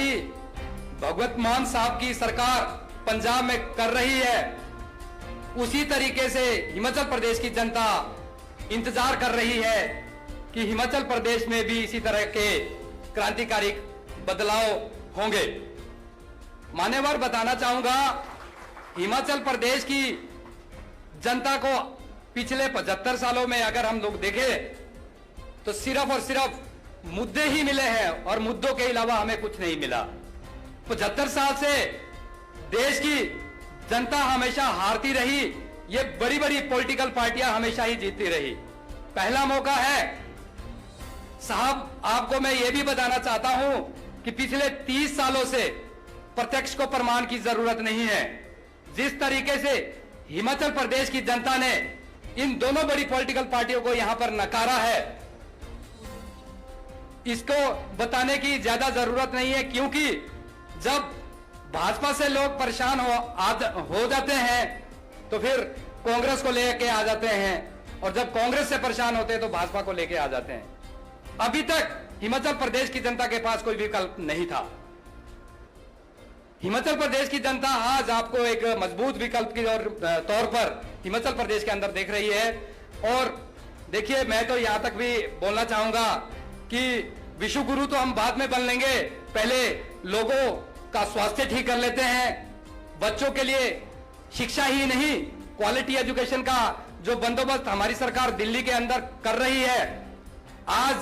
तैयारी भगवत मान साहब की सरकार पंजाब में कर रही है, उसी तरीके से हिमाचल प्रदेश की जनता इंतजार कर रही है कि हिमाचल प्रदेश में भी इसी तरह के क्रांतिकारी बदलाव होंगे। मान्यवर, बताना चाहूंगा, हिमाचल प्रदेश की जनता को पिछले 75 सालों में अगर हम लोग देखें तो सिर्फ और सिर्फ मुद्दे ही मिले हैं और मुद्दों के अलावा हमें कुछ नहीं मिला। 75 साल से देश की जनता हमेशा हारती रही, ये बड़ी बड़ी पॉलिटिकल पार्टियां हमेशा ही जीतती रही। पहला मौका है साहब, आपको मैं ये भी बताना चाहता हूं कि पिछले 30 सालों से प्रत्यक्ष को प्रमाण की जरूरत नहीं है। जिस तरीके से हिमाचल प्रदेश की जनता ने इन दोनों बड़ी पॉलिटिकल पार्टियों को यहां पर नकारा है, इसको बताने की ज्यादा जरूरत नहीं है, क्योंकि जब भाजपा से लोग परेशान हो जाते हैं तो फिर कांग्रेस को लेके आ जाते हैं, और जब कांग्रेस से परेशान होते हैं तो भाजपा को लेके आ जाते हैं। अभी तक हिमाचल प्रदेश की जनता के पास कोई विकल्प नहीं था। हिमाचल प्रदेश की जनता आज आपको एक मजबूत विकल्प के तौर पर हिमाचल प्रदेश के अंदर देख रही है। और देखिए, मैं तो यहां तक भी बोलना चाहूंगा कि विश्व गुरु तो हम बाद में बन लेंगे, पहले लोगों का स्वास्थ्य ठीक कर लेते हैं। बच्चों के लिए शिक्षा ही नहीं, क्वालिटी एजुकेशन का जो बंदोबस्त हमारी सरकार दिल्ली के अंदर कर रही है, आज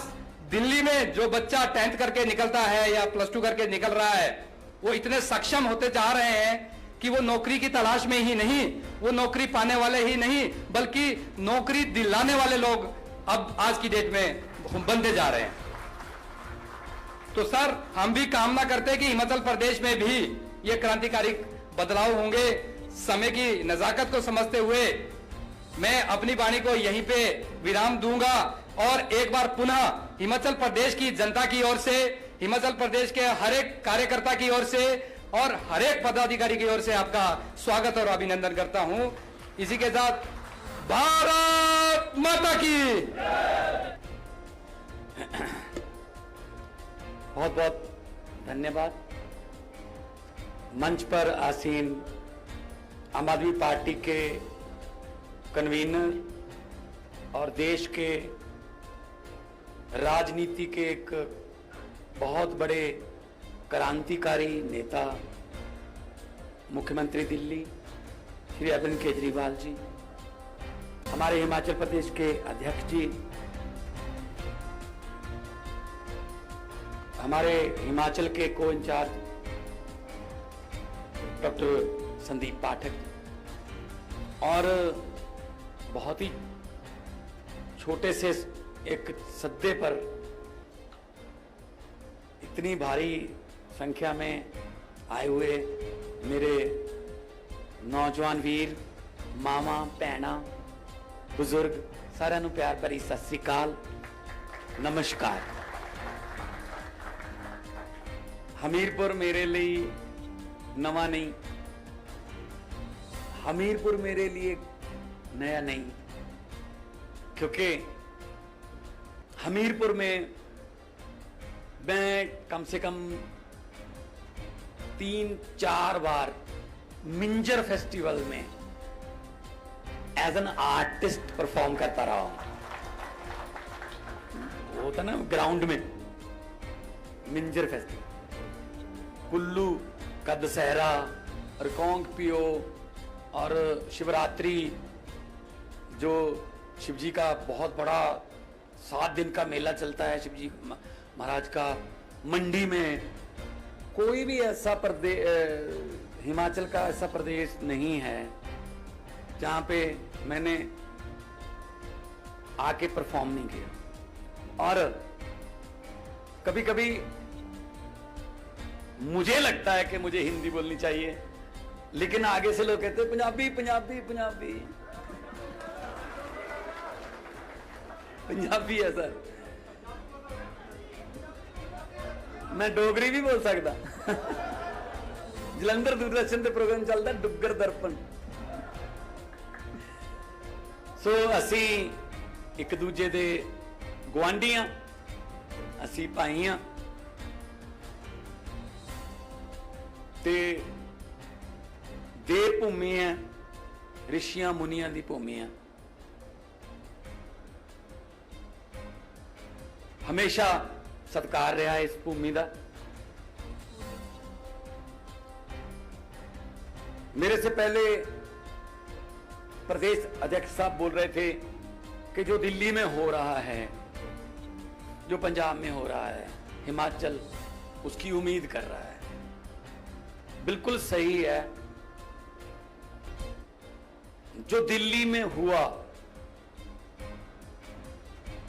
दिल्ली में जो बच्चा 10th करके निकलता है या +2 करके निकल रहा है, वो इतने सक्षम होते जा रहे हैं कि वो नौकरी की तलाश में ही नहीं, वो नौकरी पाने वाले ही नहीं, बल्कि नौकरी दिलाने वाले लोग अब आज की डेट में बनते जा रहे हैं। तो सर, हम भी कामना करते हैं कि हिमाचल प्रदेश में भी ये क्रांतिकारी बदलाव होंगे। समय की नजाकत को समझते हुए मैं अपनी वाणी को यहीं पे विराम दूंगा और एक बार पुनः हिमाचल प्रदेश की जनता की ओर से, हिमाचल प्रदेश के हर एक कार्यकर्ता की ओर से और हर एक पदाधिकारी की ओर से आपका स्वागत और अभिनंदन करता हूं। इसी के साथ भारत माता की बहुत बहुत धन्यवाद। मंच पर आसीन आम आदमी पार्टी के कन्वीनर और देश के राजनीति के एक बहुत बड़े क्रांतिकारी नेता मुख्यमंत्री दिल्ली श्री अरविंद केजरीवाल जी, हमारे हिमाचल प्रदेश के अध्यक्ष जी, हमारे हिमाचल के को इंचार्ज डॉक्टर संदीप पाठक, और बहुत ही छोटे से एक सद्दे पर इतनी भारी संख्या में आए हुए मेरे नौजवान वीर, मामा, भैणा, बुजुर्ग, साਰਿਆਂ ਨੂੰ प्यार भरी सत श्री अकाल, नमस्कार। हमीरपुर मेरे लिए नवा नहीं, हमीरपुर मेरे लिए नया नहीं, क्योंकि हमीरपुर में मैं कम से कम 3-4 बार मिंजर फेस्टिवल में एज एन आर्टिस्ट परफॉर्म करता रहा हूं। वो था ना ग्राउंड में मिंजर फेस्टिवल, कुल्लू का दशहरा, रिकांगपिओ और शिवरात्रि, जो शिवजी का बहुत बड़ा 7 दिन का मेला चलता है शिवजी महाराज का। मंडी में कोई भी ऐसा प्रदेश, हिमाचल का ऐसा प्रदेश नहीं है जहां पे मैंने आके परफॉर्म नहीं किया। और कभी कभी मुझे लगता है कि मुझे हिंदी बोलनी चाहिए, लेकिन आगे से लोग कहते हैं पंजाबी पंजाबी पंजाबी पंजाबी है सर, मैं डोगरी भी बोल सकता। जलंधर दूरदर्शन ते प्रोग्राम चलता डुग्गर दर्पण। सो असी एक दूजे दे गुआंढी हां, असी भाई हां, ਤੇ ਦੇਵ ਭੂਮੀ ਹੈ, ਰਿਸ਼ੀਆਂ ਮੁਨੀਆਂ ਦੀ ਭੂਮੀ ਹੈ। ਹਮੇਸ਼ਾ ਸਤਿਕਾਰ ਰਿਹਾ ਇਸ ਭੂਮੀ ਦਾ। मेरे से पहले प्रदेश अध्यक्ष साहब बोल रहे थे कि जो दिल्ली में हो रहा है, जो पंजाब में हो रहा है, हिमाचल उसकी उम्मीद कर रहा है। बिल्कुल सही है। जो दिल्ली में हुआ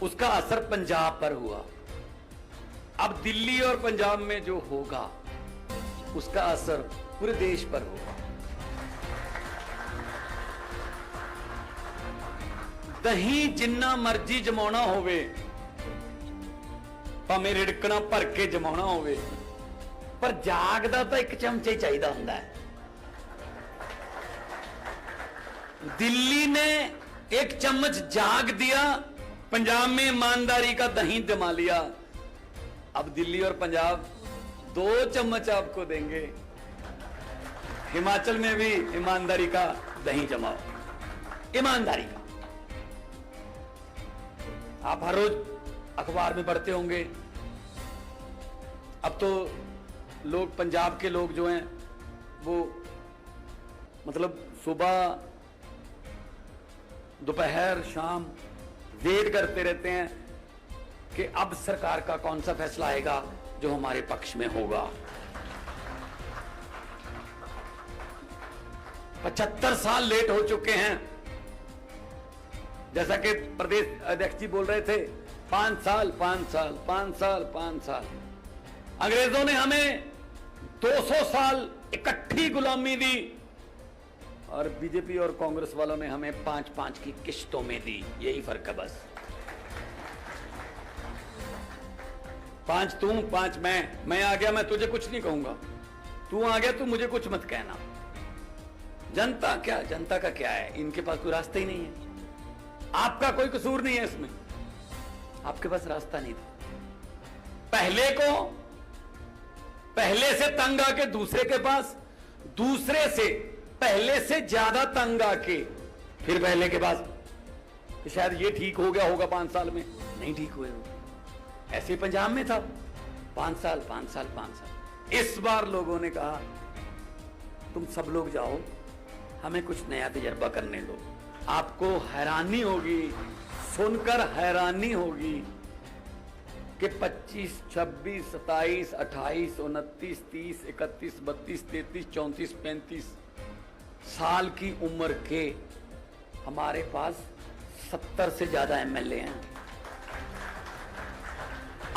उसका असर पंजाब पर हुआ। अब दिल्ली और पंजाब में जो होगा उसका असर पूरे देश पर होगा। दही जिन्ना मर्जी जमाना होवे, भावें रिड़कना भर के जमाना होवे, पर जागदा तो एक चमचे चाहिए हुंदा है। दिल्ली ने एक चम्मच जाग दिया, पंजाब में ईमानदारी का दही जमा लिया। अब दिल्ली और पंजाब 2 चम्मच आपको देंगे। हिमाचल में भी ईमानदारी का दही जमाओ, ईमानदारी का। आप हर रोज अखबार में पढ़ते होंगे। अब तो लोग, पंजाब के लोग जो हैं वो मतलब सुबह दोपहर शाम वेट करते रहते हैं कि अब सरकार का कौन सा फैसला आएगा जो हमारे पक्ष में होगा। 75 साल लेट हो चुके हैं। जैसा कि प्रदेश अध्यक्ष जी बोल रहे थे, 5 साल 5 साल 5 साल 5 साल। अंग्रेजों ने हमें 200 साल इकट्ठी गुलामी दी और बीजेपी और कांग्रेस वालों ने हमें 5-5 की किश्तों में दी। यही फर्क है बस। 5 तू 5 मैं आ गया, मैं तुझे कुछ नहीं कहूंगा। तू आ गया, तू मुझे कुछ मत कहना। जनता क्या, जनता का क्या है? इनके पास कोई रास्ता ही नहीं है। आपका कोई कसूर नहीं है इसमें, आपके पास रास्ता नहीं था। पहले से तंग आके दूसरे के पास, दूसरे से पहले से ज्यादा तंग आके फिर पहले के पास कि शायद ये ठीक हो गया होगा 5 साल में, नहीं ठीक हुए होगा। ऐसे पंजाब में था 5 साल 5 साल 5 साल। इस बार लोगों ने कहा तुम सब लोग जाओ, हमें कुछ नया तजर्बा करने दो। आपको हैरानी होगी, सुनकर हैरानी होगी कि 25, 26, 27, 28, 29, 30, 31, 32, 33, 34, 35 साल की उम्र के हमारे पास 70 से ज्यादा एमएलए हैं।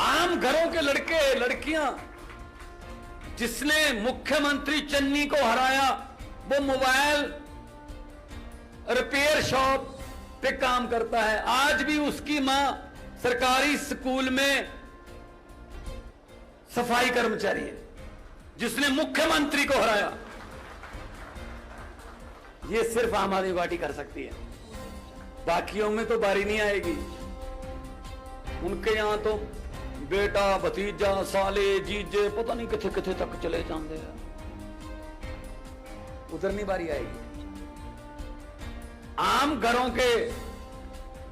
आम घरों के लड़के लड़कियां, जिसने मुख्यमंत्री चन्नी को हराया वो मोबाइल रिपेयर शॉप पे काम करता है। आज भी उसकी मां सरकारी स्कूल में सफाई कर्मचारी है, जिसने मुख्यमंत्री को हराया। ये सिर्फ आम आदमी पार्टी कर सकती है, बाकियों में तो बारी नहीं आएगी। उनके यहां तो बेटा भतीजा साले जीजे पता नहीं किथे किथे तक चले जाते हैं, उधर नहीं बारी आएगी। आम घरों के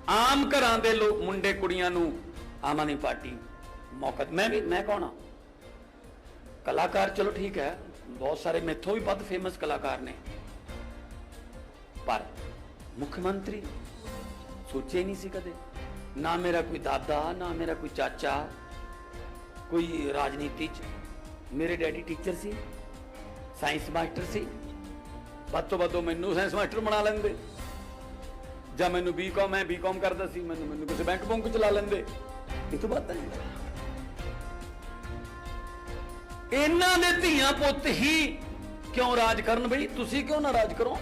आम घरां दे लोग मुंडे कुड़ियां नू आम आदमी पार्टी मौका। मैं कौन हाँ? कलाकार चलो ठीक है, बहुत सारे मेथों भी बहुत फेमस कलाकार ने, पर मुख्यमंत्री सोचे ही नहीं सी कदे। ना मेरा कोई दादा, ना मेरा कोई चाचा कोई राजनीति च। मेरे डैडी टीचर सी, साइंस मास्टर सी, बदों बदों मैनू साइंस मास्टर बना लेंदे, ਜਾਂ ਮੈਨੂੰ ਬੀਕਾਮ ਹੈ ਬੀਕਾਮ ਕਰਦਾ ਸੀ, ਮੈਨੂੰ ਕਿਸੇ ਬੈਂਕ ਬੁੰਕ ਚਲਾ ਲੈਂਦੇ। ਇਹ ਤੋਂ ਬਾਤ ਨਹੀਂ। ਇਹਨਾਂ ਦੇ ਧੀਆਂ ਪੁੱਤ ਹੀ ਕਿਉਂ ਰਾਜ ਕਰਨ ਬਈ? ਤੁਸੀਂ ਕਿਉਂ ਨਾ ਰਾਜ ਕਰੋ?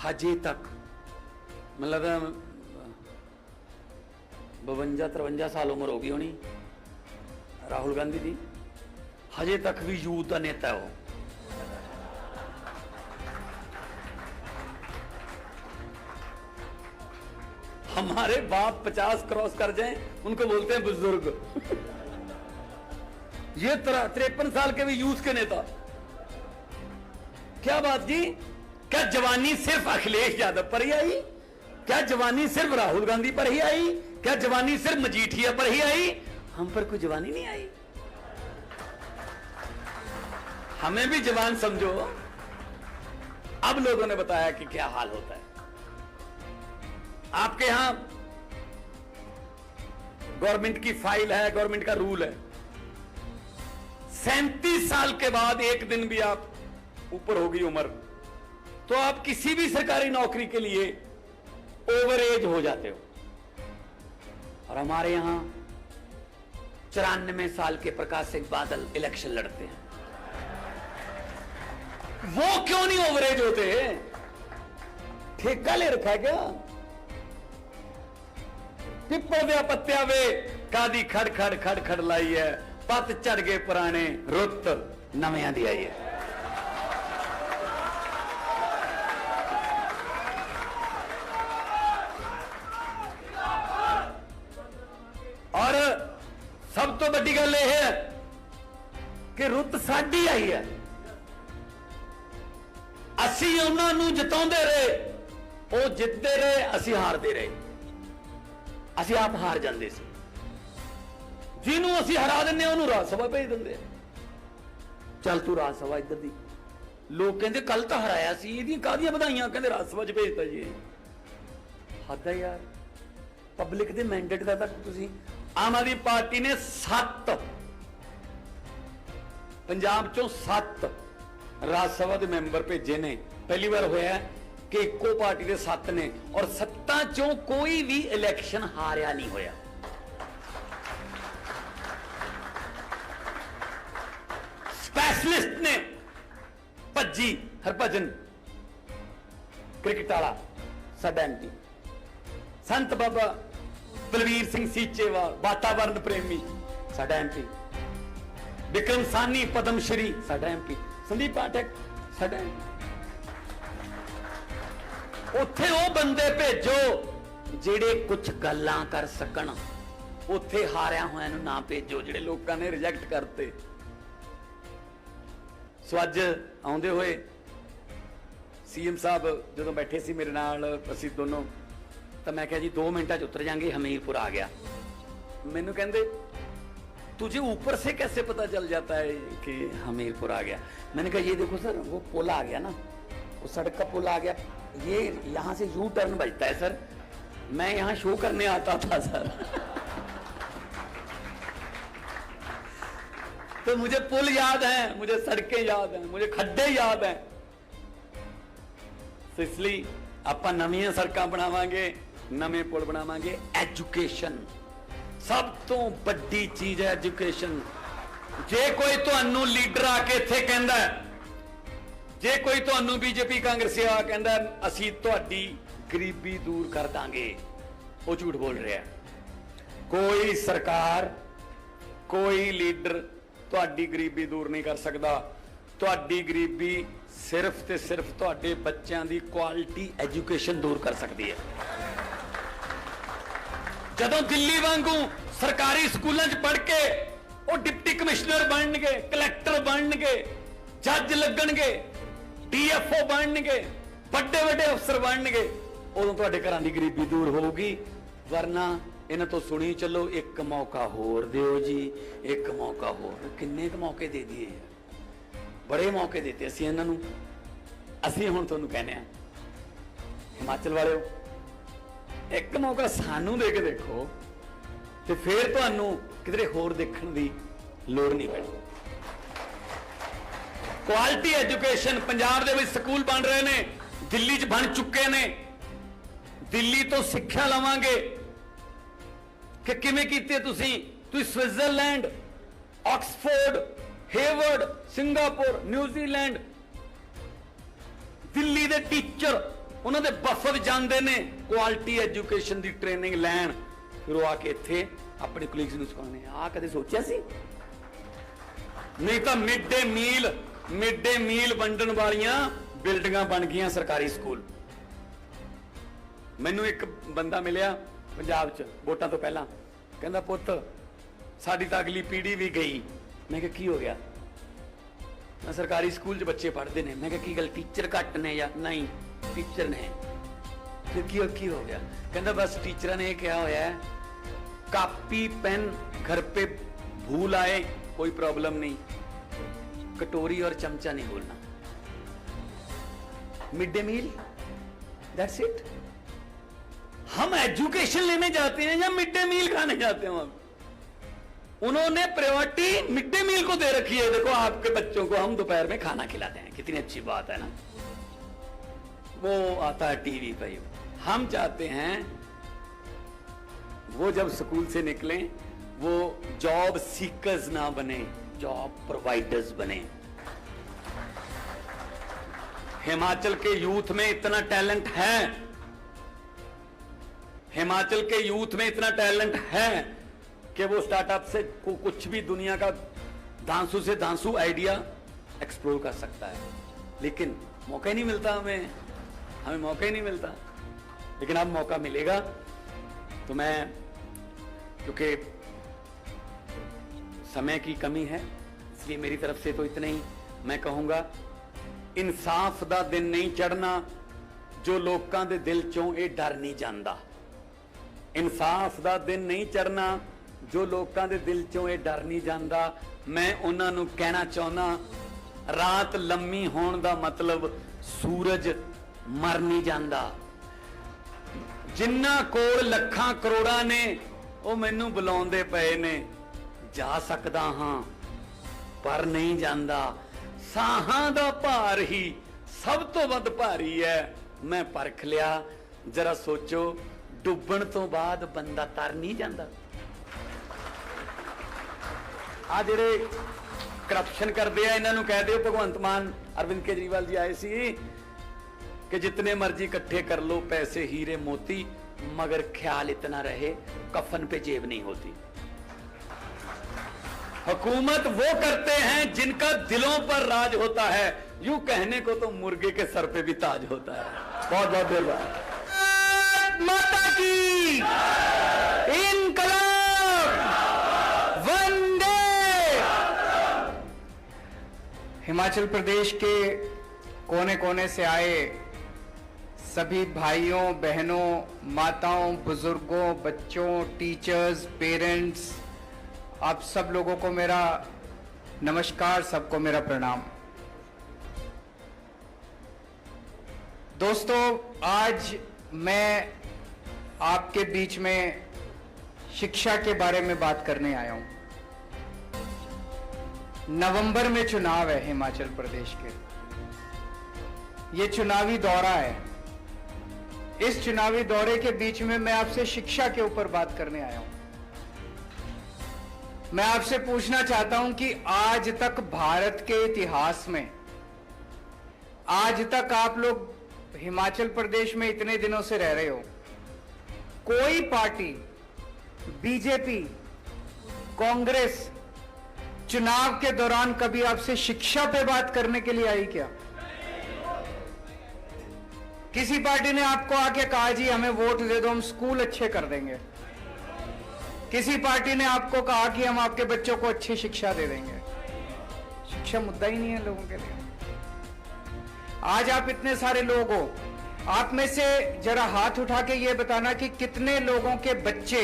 ਹਜੇ ਤੱਕ ਮੈਨੂੰ ਲੱਗਦਾ 52-53 ਸਾਲ ਉਮਰ ਹੋ ਗਈ ਹੋਣੀ ਰਾਹੁਲ ਗਾਂधी ਦੀ। हजे तक भी यूथ का नेता हो। हमारे बाप 50 क्रॉस कर जाएं उनको बोलते हैं बुजुर्ग। ये 53 साल के भी यूथ के नेता। क्या बात जी? क्या जवानी सिर्फ अखिलेश यादव पर ही आई? क्या जवानी सिर्फ राहुल गांधी पर ही आई? क्या जवानी सिर्फ मजीठिया पर ही आई? हम पर कोई जवानी नहीं आई? हमें भी जवान समझो। अब लोगों ने बताया कि क्या हाल होता है। आपके यहां गवर्नमेंट की फाइल है, गवर्नमेंट का रूल है, 37 साल के बाद एक दिन भी आप ऊपर होगी उम्र तो आप किसी भी सरकारी नौकरी के लिए ओवर एज हो जाते हो। और हमारे यहां 94 साल के प्रकाश सिंह बादल इलेक्शन लड़ते हैं। वो क्यों नहीं ओवर एज होते? ठेका ले रखा है क्या? पिपल दे पत्तिया वे कादी खड़ खड़ खड़ खड़ लाई है, पत चढ़ गए पुराने रुत नवियां दी आई है। और सब तो बड़ी गल यह है कि रुत साडी आई है। असी उन्होंने जिताते रहे, वो जितते रहे, असी हारते रहे। असी आप हार जाते सी, जिन्हों असी हरा दें उन्होंने राज सभा भेज देंगे। चल तू राज सभा इधर दी। लोग कहते कल तो हराया सी, ये कादियां बधाइयां, कहते राज सभा च भेजता जी। हद है यार, पब्लिक के मैंडेट का तक तुसी। आम आदमी पार्टी ने 7 पंजाब चों 7 राज सभा के मैंबर भेजे ने। पहली बार होया कि इको पार्टी के 7 ने, और 7 चों कोई भी इलेक्शन हारिया नहीं होया। स्पेशलिस्ट ने भज्जी हरभजन क्रिकेट वाला साडा एमपी, संत बाबा बलवीर सिंह सीचेवाल वातावरण प्रेमी साडा एमपी, विक्रम सानी पद्मश्री साडा एमपी, संदीप पाठक साडा एमपी। उत्थे वो बंदे भेजो जेड़े कुछ गल्लां कर सकन। उत्थे हारिया होया नूं ना भेजो जेड़े लोकां ने रिजेक्ट करते। सो अज आउंदे होए सीएम साहब जदों बैठे सी मेरे नाल, असीं दोनों, तो मैं कहा जी 2 मिनटां च उतर जाएंगे, हमीरपुर आ गया। मैनू कहंदे तुझे ऊपर से कैसे पता चल जाता है कि हमीरपुर आ गया? मैंने कहा ये देखो सर, वो पुल आ गया ना, वो सड़क का पुल आ गया, ये यहां से यू टर्न बजता है सर, मैं यहां शो करने आता था सर। तो मुझे पुल याद है, मुझे सड़कें याद हैं, मुझे खड्डे याद हैं। तो इसलिए आपां नवीं सड़कां बनावांगे, नवे पुल बनावांगे। एजुकेशन सब तो बड़ी चीज है, एजुकेशन। जे कोई तुहानू लीडर आके इत्थे कहंदा, जे कोई तुहानू बीजेपी कांग्रेसी आ कहंदा असीं तुहाडी गरीबी दूर कर दांगे, वो झूठ बोल रहा है। कोई सरकार, कोई लीडर तुहाडी गरीबी दूर नहीं कर सकता। तुहाडी गरीबी सिर्फ ते सिर्फ तुहाडे बच्चों की क्वालिटी एजुकेशन दूर कर सकती है। जदों दिल्ली वांगू सरकारी स्कूलों च पढ़ के वो डिप्टी कमिश्नर बनणगे, कलैक्टर बनणगे, जज लगणगे, डीएफओ बनणगे, बड़े बड़े अफसर बनणगे, उदों तुहाडे घरां दी गरीबी दूर होगी। वरना इन्हां तो सुनी चलो, एक मौका होर दिओ जी, एक मौका होर। किन्ने क मौके दे दिए, बड़े मौके देते असीं इन्हां नूं। असीं हुण तुहानूं कहने आ, हिमाचल वालिओ एक मौका सानू दे के देखो, ते फिर तुहानूं किधरे होर देखण दी लोड़ नहीं पैणी। क्वालिटी एजुकेशन पंजाब दे विच स्कूल बन रहे ने, दिल्ली च बन चुके ने। दिल्ली तो सिक्ख्या लवांगे कि किवें कीते तुसीं Switzerland, Oxford, Harvard, Singapore, New Zealand, Delhi दे टीचर उन्हां दे वफद जांदे ने क्वालिटी एजुकेशन दी ट्रेनिंग लैण, फिर वो आके इत्थे अपने कोलीग्स नूं सिखाउने। आ कदे सोचिया सी? नहीं तो मिड डे मील वंडण वालियां बिल्डिंगां बन गईयां सरकारी स्कूल। मैनू एक बंदा मिलिया, पंजाब च वोटां तो पहला, कहंदा पुत्त साडी तां अगली पीढ़ी भी गई। मैं कहा की हो गया? मैं सरकारी स्कूल च बच्चे पढ़ते हैं। मैं कहा की गल टीचर घट ने या नहीं? टीचर ने। फिर की हो गया? कहंदा बस टीचर ने कहा होया है कापी पेन घर पे भूल आए कोई प्रॉब्लम नहीं, कटोरी और चमचा नहीं भूलना। Mid day meal, that's it. हम एजुकेशन लेने जाते हैं या मिड डे मील खाने जाते हैं? उन्होंने प्रायोरिटी मिड डे मील को दे रखी है। देखो आपके बच्चों को हम दोपहर में खाना खिलाते हैं, कितनी अच्छी बात है ना। वो आता है टीवी पे। हम चाहते हैं वो जब स्कूल से निकले वो जॉब सीकर्स ना बने, जॉब प्रोवाइडर्स बने। हिमाचल के यूथ में इतना टैलेंट है, हिमाचल के यूथ में इतना टैलेंट है कि वो स्टार्टअप से कुछ भी दुनिया का धांसू से धांसू आइडिया एक्सप्लोर कर सकता है। लेकिन मौका ही नहीं मिलता, हमें मौका ही नहीं मिलता। लेकिन अब मौका मिलेगा। तो मैं, क्योंकि समय की कमी है, इसलिए मेरी तरफ से तो इतना ही मैं कहूंगा। इंसाफ दा दिन नहीं चढ़ना जो लोकां दे दिल चों ये डर नहीं जांदा। इंसाफ दा दिन नहीं चढ़ना जो लोकां दे दिल चों ये डर नहीं जांदा। मैं उन्हां नूं कहना चाहुंदा, रात लम्मी होण दा मतलब सूरज मर नहीं जांदा। जिन्ना कोल लखां करोड़ां ने ਉਹ ਮੈਨੂੰ ਬੁਲਾਉਂਦੇ ਪਏ ਨੇ, ਜਾ ਸਕਦਾ ਹਾਂ ਪਰ ਨਹੀਂ ਜਾਂਦਾ। ਸਾਹਾਂ ਦਾ ਭਾਰ ਹੀ ਸਭ ਤੋਂ ਵੱਧ ਭਾਰੀ ਹੈ। ਮੈਂ ਪਰਖ ਲਿਆ, ਜਰਾ ਸੋਚੋ, ਡੁੱਬਣ ਤੋਂ ਬਾਅਦ ਬੰਦਾ ਤਰ ਨਹੀਂ ਜਾਂਦਾ। ਆ ਜਿਹੜੇ ਕਰਪਸ਼ਨ ਕਰਦੇ ਆ ਇਹਨਾਂ ਨੂੰ ਕਹਿ ਦਿਓ, ਭਗਵੰਤ ਮਾਨ ਅਰਵਿੰਦ ਕੇਜਰੀਵਾਲ ਜੀ ਆਏ ਸੀ कि जितने मर्जी इकट्ठे कर लो पैसे हीरे मोती, मगर ख्याल इतना रहे कफन पे जेब नहीं होती। हुकूमत वो करते हैं जिनका दिलों पर राज होता है। यूं कहने को तो मुर्गे के सर पे भी ताज होता है। बहुत बहुत धन्यवाद। माता की इनकलाब, वंदे। हिमाचल प्रदेश के कोने कोने से आए सभी भाइयों बहनों, माताओं, बुजुर्गों, बच्चों, टीचर्स, पेरेंट्स, आप सब लोगों को मेरा नमस्कार, सबको मेरा प्रणाम। दोस्तों, आज मैं आपके बीच में शिक्षा के बारे में बात करने आया हूं। नवंबर में चुनाव है हिमाचल प्रदेश के। ये चुनावी दौरा है। इस चुनावी दौरे के बीच में मैं आपसे शिक्षा के ऊपर बात करने आया हूं। मैं आपसे पूछना चाहता हूं कि आज तक भारत के इतिहास में, आज तक आप लोग हिमाचल प्रदेश में इतने दिनों से रह रहे हो, कोई पार्टी, बीजेपी, कांग्रेस चुनाव के दौरान कभी आपसे शिक्षा पे बात करने के लिए आई क्या? किसी पार्टी ने आपको आके कहा जी हमें वोट दे दो, हम स्कूल अच्छे कर देंगे? किसी पार्टी ने आपको कहा कि हम आपके बच्चों को अच्छी शिक्षा दे देंगे? शिक्षा मुद्दा ही नहीं है लोगों के लिए। आज आप इतने सारे लोग हो, आप में से जरा हाथ उठा के ये बताना कि कितने लोगों के बच्चे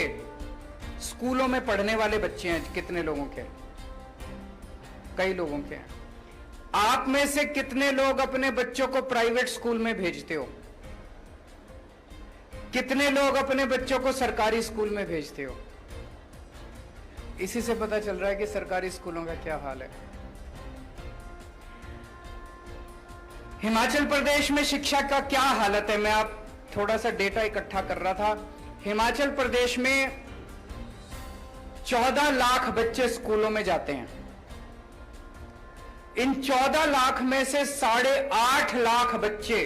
स्कूलों में पढ़ने वाले बच्चे हैं? कितने लोगों के? कई लोगों के हैं। आप में से कितने लोग अपने बच्चों को प्राइवेट स्कूल में भेजते हो? कितने लोग अपने बच्चों को सरकारी स्कूल में भेजते हो? इसी से पता चल रहा है कि सरकारी स्कूलों का क्या हाल है। हिमाचल प्रदेश में शिक्षा का क्या हालत है, मैं आप थोड़ा सा डेटा इकट्ठा कर रहा था। हिमाचल प्रदेश में 14 लाख बच्चे स्कूलों में जाते हैं। इन 14 लाख में से 8.5 लाख बच्चे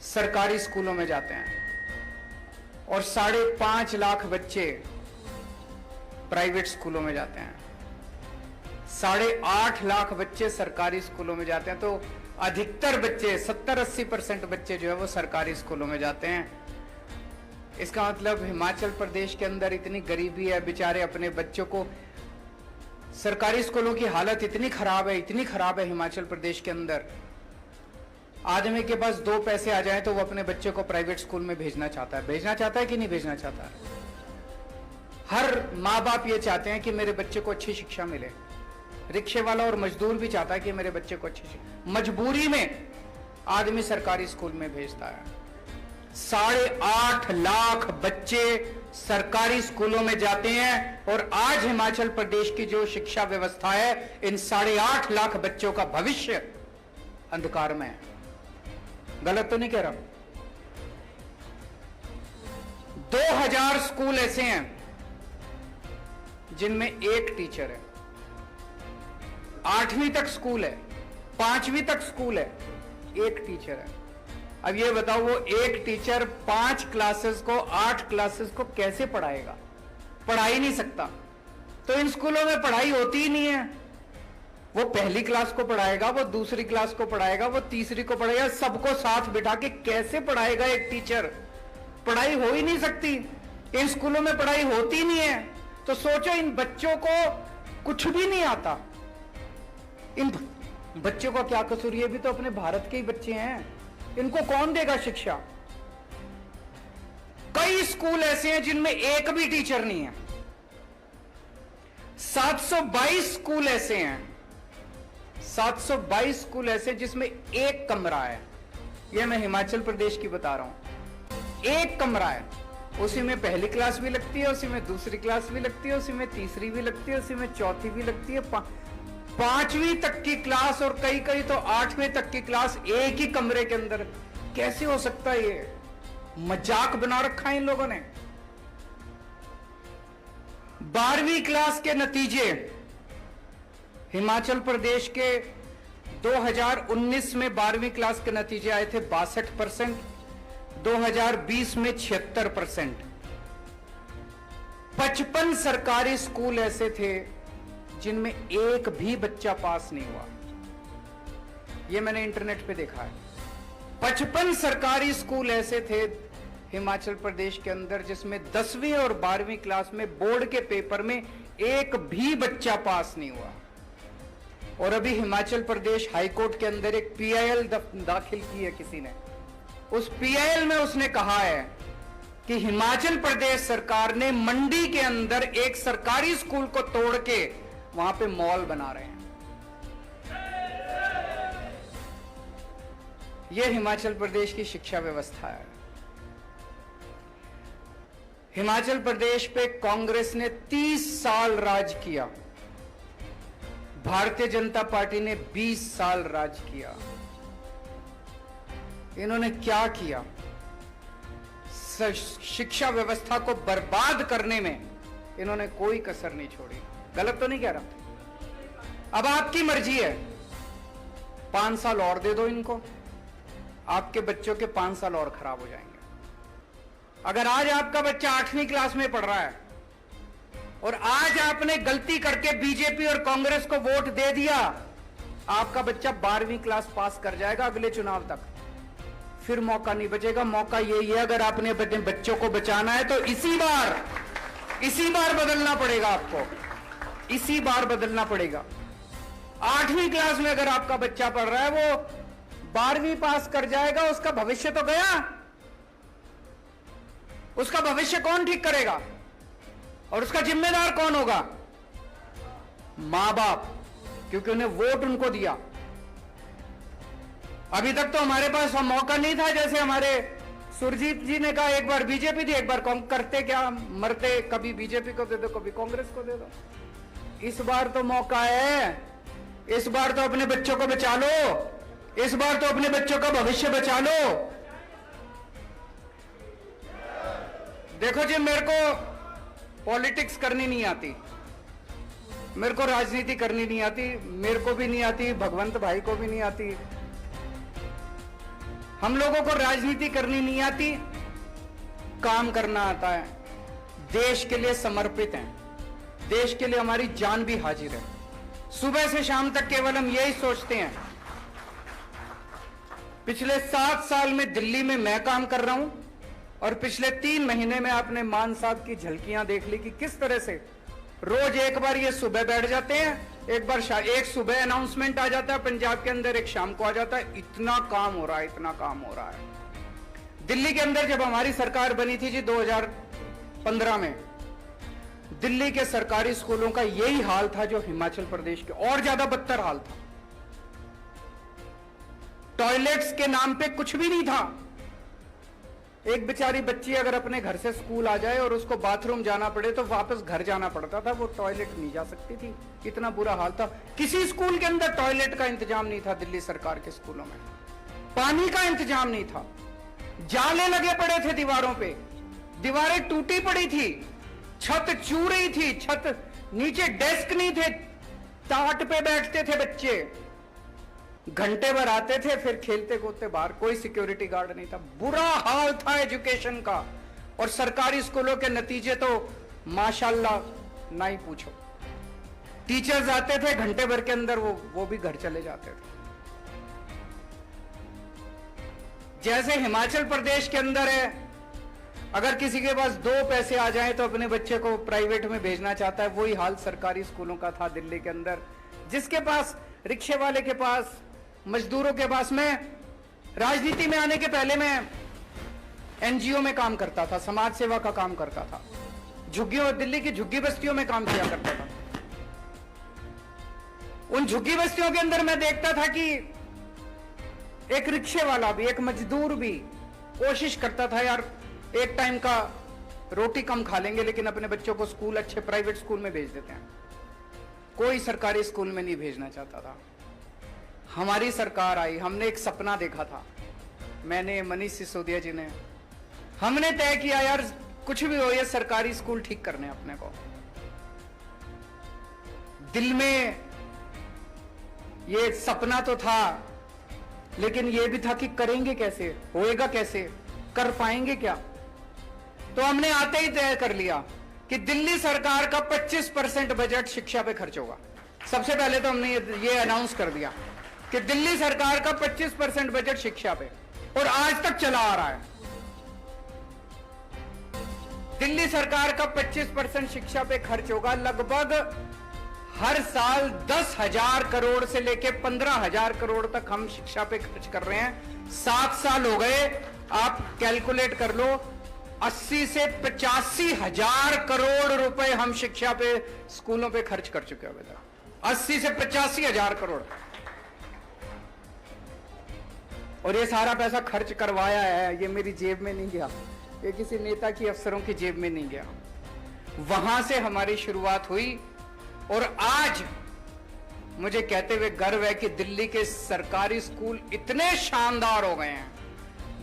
सरकारी स्कूलों में जाते हैं और 5.5 लाख बच्चे प्राइवेट स्कूलों में जाते हैं। 8.5 लाख बच्चे सरकारी स्कूलों में जाते हैं, तो अधिकतर बच्चे 70-80% बच्चे जो है वो सरकारी स्कूलों में जाते हैं। इसका मतलब हिमाचल प्रदेश के अंदर इतनी गरीबी है, बेचारे अपने बच्चों को, सरकारी स्कूलों की हालत इतनी खराब है हिमाचल प्रदेश के अंदर, आदमी के पास 2 पैसे आ जाए तो वो अपने बच्चे को प्राइवेट स्कूल में भेजना चाहता है कि नहीं भेजना चाहता है? हर माँ बाप ये चाहते हैं कि मेरे बच्चे को अच्छी शिक्षा मिले। रिक्शे वाला और मजदूर भी चाहता है कि मेरे बच्चे को अच्छी शिक्षा, मजबूरी में आदमी सरकारी स्कूल में भेजता है। 8.5 लाख बच्चे सरकारी स्कूलों में जाते हैं और आज हिमाचल प्रदेश की जो शिक्षा व्यवस्था है, इन 8.5 लाख बच्चों का भविष्य अंधकार में है। गलत तो नहीं कह रहा? 2000 स्कूल ऐसे हैं जिनमें एक टीचर है, 8वीं तक स्कूल है, 5वीं तक स्कूल है, एक टीचर है। अब ये बताओ, वो एक टीचर 5 क्लासेस को, 8 क्लासेस को कैसे पढ़ाएगा? पढ़ा ही नहीं सकता। तो इन स्कूलों में पढ़ाई होती ही नहीं है। वो पहली क्लास को पढ़ाएगा, वो दूसरी क्लास को पढ़ाएगा, वो तीसरी को पढ़ाएगा, सबको साथ बिठा के कैसे पढ़ाएगा एक टीचर? पढ़ाई हो ही नहीं सकती। इन स्कूलों में पढ़ाई होती नहीं है। तो सोचो, इन बच्चों को कुछ भी नहीं आता। इन बच्चों का क्या कसूर? ये भी तो अपने भारत के ही बच्चे हैं, इनको कौन देगा शिक्षा? कई स्कूल ऐसे हैं जिनमें एक भी टीचर नहीं है। 722 स्कूल ऐसे हैं, 722 स्कूल ऐसे जिसमें एक कमरा है। यह मैं हिमाचल प्रदेश की बता रहा हूं। एक कमरा है, उसी में पहली क्लास भी लगती है, उसी में दूसरी क्लास भी लगती है, उसी में तीसरी भी लगती है, उसी में चौथी भी लगती है, 5वीं तक की क्लास और कई कई तो 8वीं तक की क्लास एक ही कमरे के अंदर। कैसे हो सकता है? ये मजाक बना रखा है इन लोगों ने। 12वीं क्लास के नतीजे हिमाचल प्रदेश के 2019 में 12वीं क्लास के नतीजे आए थे 62%, 2020 में 76%। 55 सरकारी स्कूल ऐसे थे जिनमें एक भी बच्चा पास नहीं हुआ। यह मैंने इंटरनेट पे देखा है। 55 सरकारी स्कूल ऐसे थे हिमाचल प्रदेश के अंदर जिसमें 10वीं और 12वीं क्लास में बोर्ड के पेपर में एक भी बच्चा पास नहीं हुआ। और अभी हिमाचल प्रदेश हाईकोर्ट के अंदर एक PIL दाखिल की है किसी ने। उस PIL में उसने कहा है कि हिमाचल प्रदेश सरकार ने मंडी के अंदर एक सरकारी स्कूल को तोड़ के वहां पे मॉल बना रहे हैं। यह हिमाचल प्रदेश की शिक्षा व्यवस्था है। हिमाचल प्रदेश पे कांग्रेस ने 30 साल राज किया, भारतीय जनता पार्टी ने 20 साल राज किया। इन्होंने क्या किया? शिक्षा व्यवस्था को बर्बाद करने में इन्होंने कोई कसर नहीं छोड़ी। गलत तो नहीं कह रहा? अब आपकी मर्जी है, 5 साल और दे दो इनको, आपके बच्चों के 5 साल और खराब हो जाएंगे। अगर आज आपका बच्चा 8वीं क्लास में पढ़ रहा है और आज आपने गलती करके बीजेपी और कांग्रेस को वोट दे दिया, आपका बच्चा 12वीं क्लास पास कर जाएगा अगले चुनाव तक, फिर मौका नहीं बचेगा। मौका यही है, अगर आपने अपने बच्चों को बचाना है तो इसी बार बदलना पड़ेगा आपको, इसी बार बदलना पड़ेगा। 8वीं क्लास में अगर आपका बच्चा पढ़ रहा है, वो 12वीं पास कर जाएगा, उसका भविष्य तो गया। उसका भविष्य कौन ठीक करेगा? और उसका जिम्मेदार कौन होगा? मां बाप, क्योंकि उन्हें वोट उनको दिया। अभी तक तो हमारे पास मौका नहीं था, जैसे हमारे सुरजीत जी ने कहा, एक बार बीजेपी थी, एक बार करते क्या मरते, कभी बीजेपी को दे दो, कभी कांग्रेस को दे दो। इस बार तो मौका है, इस बार तो अपने बच्चों को बचा लो, इस बार तो अपने बच्चों का भविष्य बचा लो। देखो जी, मेरे को पॉलिटिक्स करनी नहीं आती, मेरे को राजनीति करनी नहीं आती, मेरे को भी नहीं आती, भगवंत भाई को भी नहीं आती। हम लोगों को राजनीति करनी नहीं आती, काम करना आता है। देश के लिए समर्पित हैं, देश के लिए हमारी जान भी हाजिर है। सुबह से शाम तक केवल हम यही सोचते हैं। पिछले 7 साल में दिल्ली में मैं काम कर रहा हूं और पिछले 3 महीने में आपने मान साहब की झलकियां देख ली कि किस तरह से रोज एक बार ये सुबह बैठ जाते हैं, एक बार एक सुबह अनाउंसमेंट आ जाता है पंजाब के अंदर, एक शाम को आ जाता है। इतना काम हो रहा है, इतना काम हो रहा है। दिल्ली के अंदर जब हमारी सरकार बनी थी जी 2015 में, दिल्ली के सरकारी स्कूलों का यही हाल था जो हिमाचल प्रदेश के, और ज्यादा बदतर हाल था। टॉयलेट्स के नाम पे कुछ भी नहीं था। एक बेचारी बच्ची अगर अपने घर से स्कूल आ जाए और उसको बाथरूम जाना पड़े तो वापस घर जाना पड़ता था, वो टॉयलेट नहीं जा सकती थी। इतना बुरा हाल था। किसी स्कूल के अंदर टॉयलेट का इंतजाम नहीं था। दिल्ली सरकार के स्कूलों में पानी का इंतजाम नहीं था। जाले लगे पड़े थे दीवारों पे, दीवारें टूटी पड़ी थी, छत चू रही थी, छत नीचे डेस्क नहीं थे, टाट पे बैठते थे बच्चे, घंटे भर आते थे, फिर खेलते कूदते बाहर, कोई सिक्योरिटी गार्ड नहीं था। बुरा हाल था एजुकेशन का। और सरकारी स्कूलों के नतीजे तो माशाल्लाह ना ही पूछो। टीचर्स आते थे घंटे भर के अंदर वो भी घर चले जाते थे। जैसे हिमाचल प्रदेश के अंदर है, अगर किसी के पास 2 पैसे आ जाएं तो अपने बच्चे को प्राइवेट में भेजना चाहता है, वही हाल सरकारी स्कूलों का था दिल्ली के अंदर। जिसके पास, रिक्शे वाले के पास, मजदूरों के पास, मैं राजनीति में आने के पहले मैं एनजीओ में काम करता था, समाज सेवा का काम करता था, झुग्गियों, दिल्ली की झुग्गी बस्तियों में काम किया करता था। उन झुग्गी बस्तियों के अंदर मैं देखता था कि एक रिक्शे वाला भी, एक मजदूर भी कोशिश करता था, यार एक टाइम का रोटी कम खा लेंगे लेकिन अपने बच्चों को स्कूल, अच्छे प्राइवेट स्कूल में भेज देते हैं। कोई सरकारी स्कूल में नहीं भेजना चाहता था। हमारी सरकार आई, हमने एक सपना देखा था, मैंने, मनीष सिसोदिया जी ने, हमने तय किया यार कुछ भी हो, ये सरकारी स्कूल ठीक करने अपने को। दिल में ये सपना तो था, लेकिन ये भी था कि करेंगे कैसे, होएगा कैसे, कर पाएंगे क्या। तो हमने आते ही तय कर लिया कि दिल्ली सरकार का 25% बजट शिक्षा पे खर्च होगा। सबसे पहले तो हमने ये अनाउंस कर दिया कि दिल्ली सरकार का 25% बजट शिक्षा पे, और आज तक चला आ रहा है। दिल्ली सरकार का 25% शिक्षा पे खर्च होगा। लगभग हर साल 10,000 करोड़ से लेके 15,000 करोड़ तक हम शिक्षा पे खर्च कर रहे हैं। 7 साल हो गए, आप कैलकुलेट कर लो, 80 से 85,000 करोड़ रुपए हम शिक्षा पे, स्कूलों पे खर्च कर चुके हैं। 80 से 85,000 करोड़। और ये सारा पैसा खर्च करवाया है, ये मेरी जेब में नहीं गया, ये किसी नेता की, अफसरों की जेब में नहीं गया। वहां से हमारी शुरुआत हुई और आज मुझे कहते हुए गर्व है कि दिल्ली के सरकारी स्कूल इतने शानदार हो गए हैं।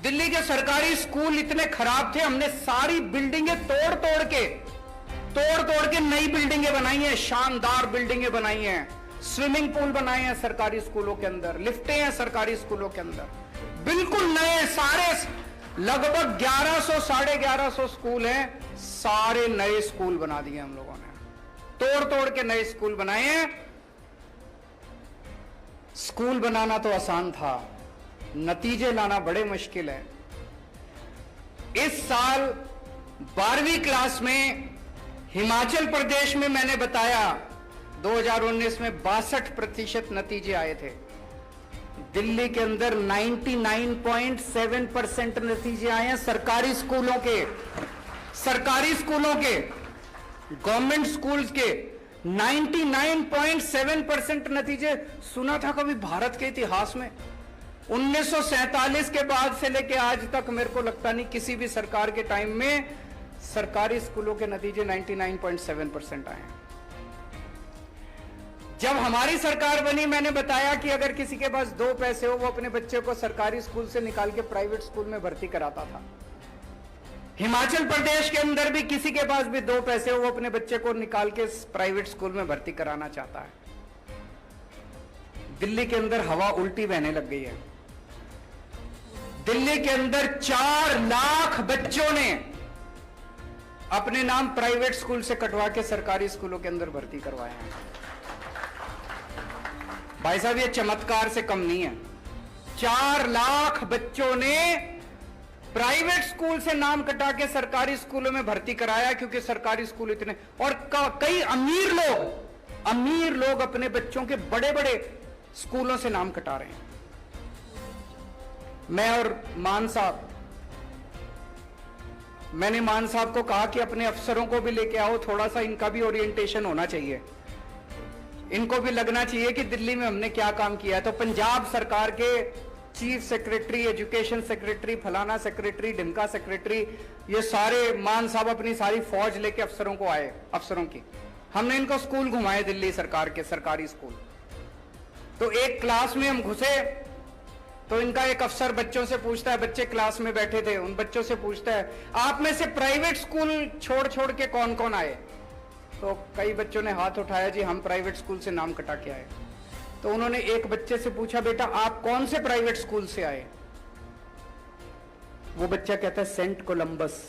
दिल्ली के सरकारी स्कूल इतने खराब थे, हमने सारी बिल्डिंगें तोड़ तोड़ के नई बिल्डिंगें बनाई हैं, शानदार बिल्डिंगें बनाई हैं, स्विमिंग पूल बनाए हैं सरकारी स्कूलों के अंदर, लिफ्टें हैं सरकारी स्कूलों के अंदर, बिल्कुल नए सारे, लगभग 1100 साढ़े 1100 स्कूल हैं, सारे नए स्कूल बना दिए हम लोगों ने, तोड़ के नए स्कूल बनाए हैं। स्कूल बनाना तो आसान था, नतीजे लाना बड़े मुश्किल है। इस साल 12वीं क्लास में हिमाचल प्रदेश में मैंने बताया 2019 में 62% नतीजे आए थे। दिल्ली के अंदर 99.7% नतीजे आए हैं सरकारी स्कूलों के, गवर्नमेंट स्कूल्स के 99.7% नतीजे। सुना था कभी भारत के इतिहास में 1947 के बाद से लेके आज तक मेरे को लगता नहीं किसी भी सरकार के टाइम में सरकारी स्कूलों के नतीजे 99.7% आए हैं। जब हमारी सरकार बनी, मैंने बताया कि अगर किसी के पास 2 पैसे हो, वो अपने बच्चे को सरकारी स्कूल से निकाल के प्राइवेट स्कूल में भर्ती कराता था। हिमाचल प्रदेश के अंदर भी किसी के पास भी 2 पैसे हो, वो अपने बच्चे को निकाल के प्राइवेट स्कूल में भर्ती कराना चाहता है। दिल्ली के अंदर हवा उल्टी बहने लग गई है। दिल्ली के अंदर 4 लाख बच्चों ने अपने नाम प्राइवेट स्कूल से कटवा के सरकारी स्कूलों के अंदर भर्ती करवाए हैं। भाई साहब, ये चमत्कार से कम नहीं है। 4 लाख बच्चों ने प्राइवेट स्कूल से नाम कटा के सरकारी स्कूलों में भर्ती कराया, क्योंकि सरकारी स्कूल इतने, और कई अमीर लोग अपने बच्चों के बड़े बड़े स्कूलों से नाम कटा रहे हैं। मैं और मान साहब, मैंने मान साहब को कहा कि अपने अफसरों को भी लेके आओ, थोड़ा सा इनका भी ओरिएंटेशन होना चाहिए, इनको भी लगना चाहिए कि दिल्ली में हमने क्या काम किया है। तो पंजाब सरकार के चीफ सेक्रेटरी, एजुकेशन सेक्रेटरी, फलाना सेक्रेटरी, ढिमका सेक्रेटरी, ये सारे मान साहब अपनी सारी फौज लेके अफसरों को आए, अफसरों की। हमने इनको स्कूल घुमाए, दिल्ली सरकार के सरकारी स्कूल। तो एक क्लास में हम घुसे तो इनका एक अफसर बच्चों से पूछता है, बच्चे क्लास में बैठे थे, उन बच्चों से पूछता है, आप में से प्राइवेट स्कूल छोड़ के कौन कौन आए? तो कई बच्चों ने हाथ उठाया, जी हम प्राइवेट स्कूल से नाम कटा के आए। तो उन्होंने एक बच्चे से पूछा, बेटा आप कौन से प्राइवेट स्कूल से आए? वो बच्चा कहता है Saint Columbus.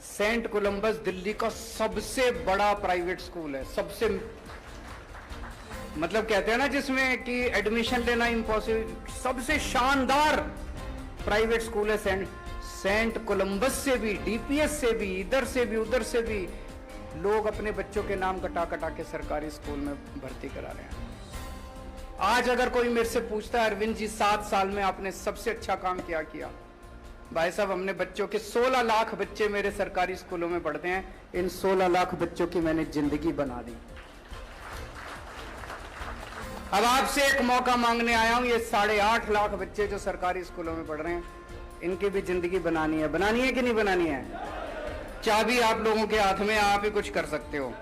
Saint Columbus Delhi का सबसे बड़ा प्राइवेट स्कूल है, सबसे, मतलब कहते हैं ना जिसमें कि एडमिशन लेना इम्पॉसिबल, सबसे शानदार प्राइवेट स्कूल है सेंट कोलंबस से भी, डीपीएस से भी, इधर से भी उधर से भी लोग अपने बच्चों के नाम कटा के सरकारी स्कूल में भर्ती करा रहे हैं। आज अगर कोई मेरे से पूछता है, अरविंद जी 7 साल में आपने सबसे अच्छा काम क्या किया? भाई साहब, हमने बच्चों के 16 लाख बच्चे मेरे सरकारी स्कूलों में पढ़ते हैं, इन 16 लाख बच्चों की मैंने जिंदगी बना दी। अब आपसे एक मौका मांगने आया हूं, ये 8.5 लाख बच्चे जो सरकारी स्कूलों में पढ़ रहे हैं, इनकी भी जिंदगी बनानी है कि नहीं बनानी है? चाबी आप लोगों के हाथ में, आप ही कुछ कर सकते हो।